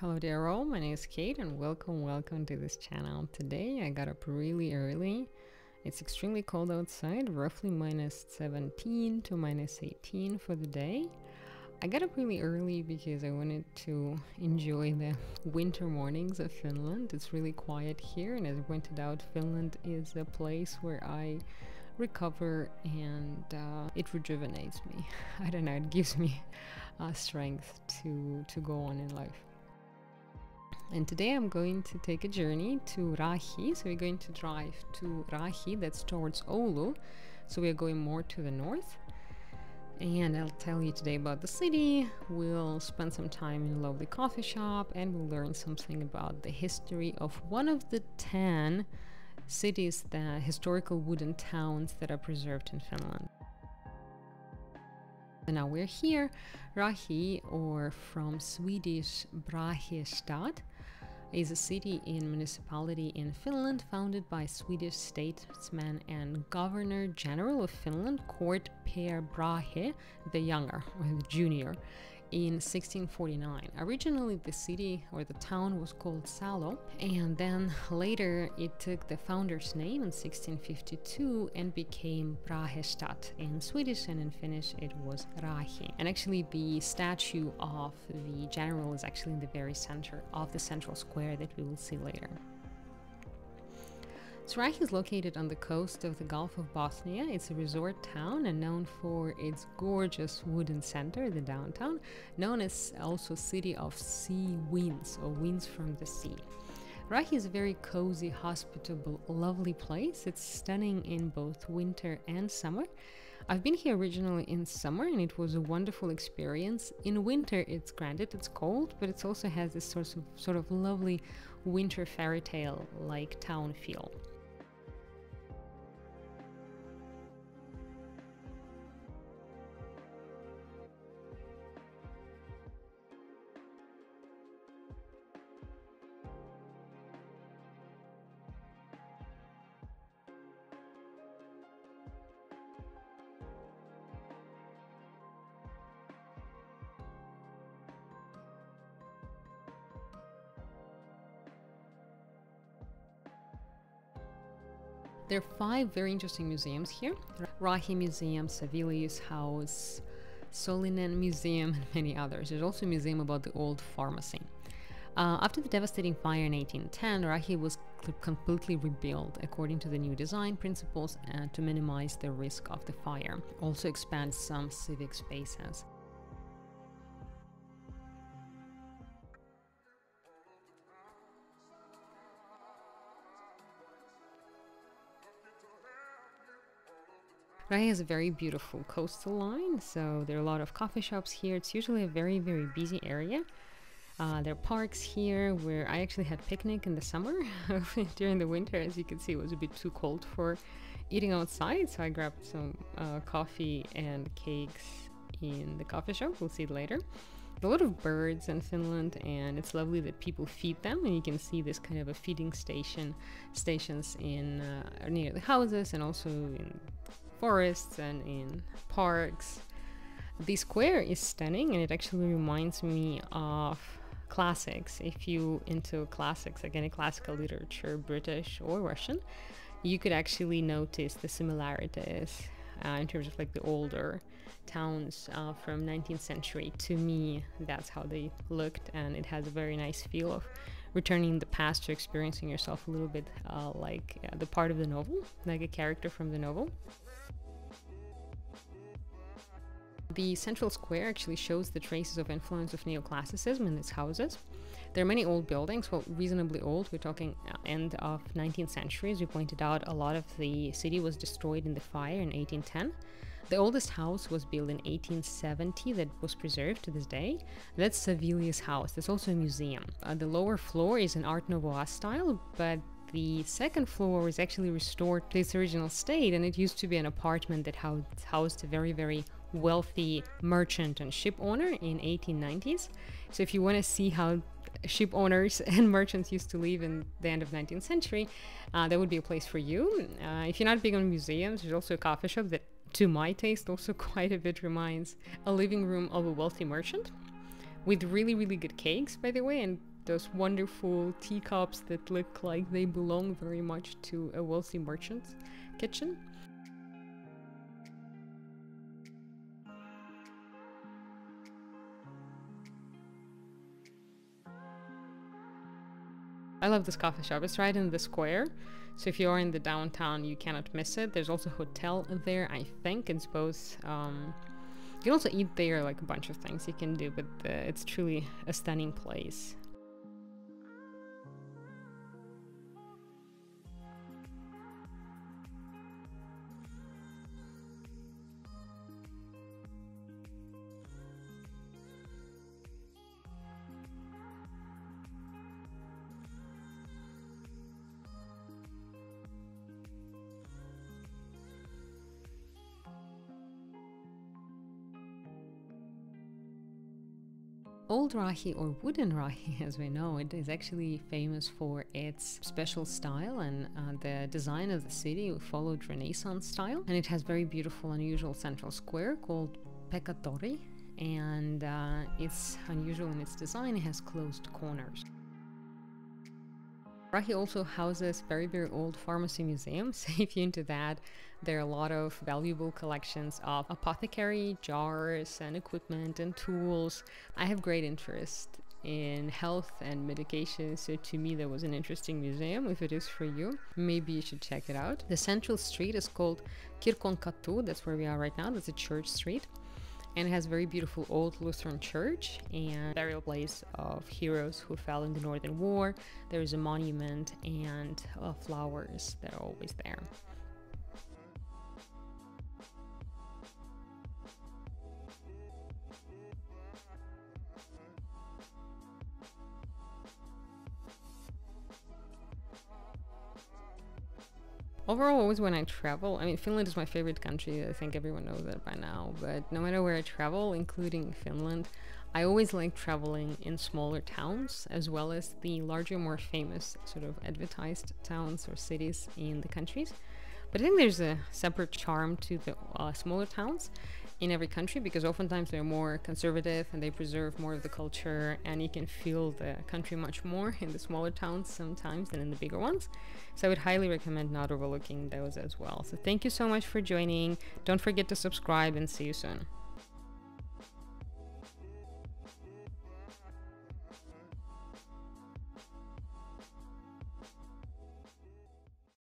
Hello there all, my name is Kate and welcome to this channel. Today I got up really early. It's extremely cold outside, roughly minus 17 to minus 18 for the day. I got up really early because I wanted to enjoy the winter mornings of Finland. It's really quiet here, and as I pointed out, Finland is a place where I recover and it rejuvenates me. I don't know, it gives me strength to go on in life. And today I'm going to take a journey to Raahe. So we're going to drive to Raahe, that's towards Oulu. So we're going more to the north. And I'll tell you today about the city. We'll spend some time in a lovely coffee shop and we'll learn something about the history of one of the 10 cities, the historical wooden towns that are preserved in Finland. And now we're here. Raahe, or from Swedish Raahe stad, is a city and municipality in Finland founded by Swedish statesman and Governor General of Finland, Court Per Brahe the Younger, or the Junior, in 1649. Originally the city or the town was called Salo, and then later it took the founder's name in 1652 and became Raahestad in Swedish, and in Finnish it was Raahe. And actually the statue of the general is actually in the very center of the central square that we will see later. So Raahe is located on the coast of the Gulf of Bothnia. It's a resort town and known for its gorgeous wooden center, the downtown, known as also City of Sea Winds, or winds from the sea. Raahe is a very cozy, hospitable, lovely place. It's stunning in both winter and summer. I've been here originally in summer and it was a wonderful experience. In winter, it's granted, it's cold, but it also has this sort of lovely winter fairy tale like town feel. There are 5 very interesting museums here. Raahe Museum, Savilius House, Solinen Museum, and many others. There's also a museum about the old pharmacy. After the devastating fire in 1810, Raahe was completely rebuilt according to the new design principles and to minimize the risk of the fire. Also expand some civic spaces. Raahe has a very beautiful coastal line, so there are a lot of coffee shops here. It's usually a very busy area. There are parks here where I actually had picnic in the summer. During the winter, as you can see, it was a bit too cold for eating outside, so I grabbed some coffee and cakes in the coffee shop. We'll see it later. There are a lot of birds in Finland, and it's lovely that people feed them, and you can see this kind of a feeding stations in near the houses and also in forests and in parks. The square is stunning and it actually reminds me of classics. If you into classics, like any classical literature, British or Russian, you could actually notice the similarities in terms of like the older towns from 19th century. To me, that's how they looked, and it has a very nice feel of returning in the past to experiencing yourself a little bit like the part of the novel, like a character from the novel. The central square actually shows the traces of influence of neoclassicism in its houses. There are many old buildings, well, reasonably old. We're talking end of 19th century. As you pointed out, a lot of the city was destroyed in the fire in 1810. The oldest house was built in 1870 that was preserved to this day. That's Savilius House. There's also a museum. The lower floor is an Art Nouveau style, but the second floor is actually restored to its original state, and it used to be an apartment that housed a very wealthy merchant and ship owner in 1890s. So if you want to see how ship owners and merchants used to live in the end of 19th century, that would be a place for you. If you're not big on museums, there's also a coffee shop that, to my taste, also quite a bit reminds a living room of a wealthy merchant. with really good cakes, by the way, and those wonderful teacups that look like they belong very much to a wealthy merchant's kitchen. I love this coffee shop. It's right in the square, so if you are in the downtown, you cannot miss it. There's also a hotel there, I think. It's both. You can also eat there, like a bunch of things you can do, but it's truly a stunning place. Old Raahe, or wooden Raahe as we know it, is actually famous for its special style, and the design of the city followed Renaissance style, and it has very beautiful unusual central square called Pekkatori, and it's unusual in its design. It has closed corners. Raahe also houses very old pharmacy museums, so if you're into that, there are a lot of valuable collections of apothecary jars and equipment and tools. I have great interest in health and medication, so to me that was an interesting museum. If it is for you, maybe you should check it out. The central street is called Kirkon Katu, that's where we are right now, that's a church street. And it has a very beautiful old Lutheran church and burial place of heroes who fell in the Northern War. There is a monument and flowers that are always there. Overall, always when I travel, I mean, Finland is my favorite country. I think everyone knows that by now, but no matter where I travel, including Finland, I always like traveling in smaller towns as well as the larger, more famous sort of advertised towns or cities in the countries. But I think there's a separate charm to the smaller towns in every country, because oftentimes they're more conservative and they preserve more of the culture, and you can feel the country much more in the smaller towns sometimes than in the bigger ones. So I would highly recommend not overlooking those as well. So thank you so much for joining. Don't forget to subscribe, and see you soon.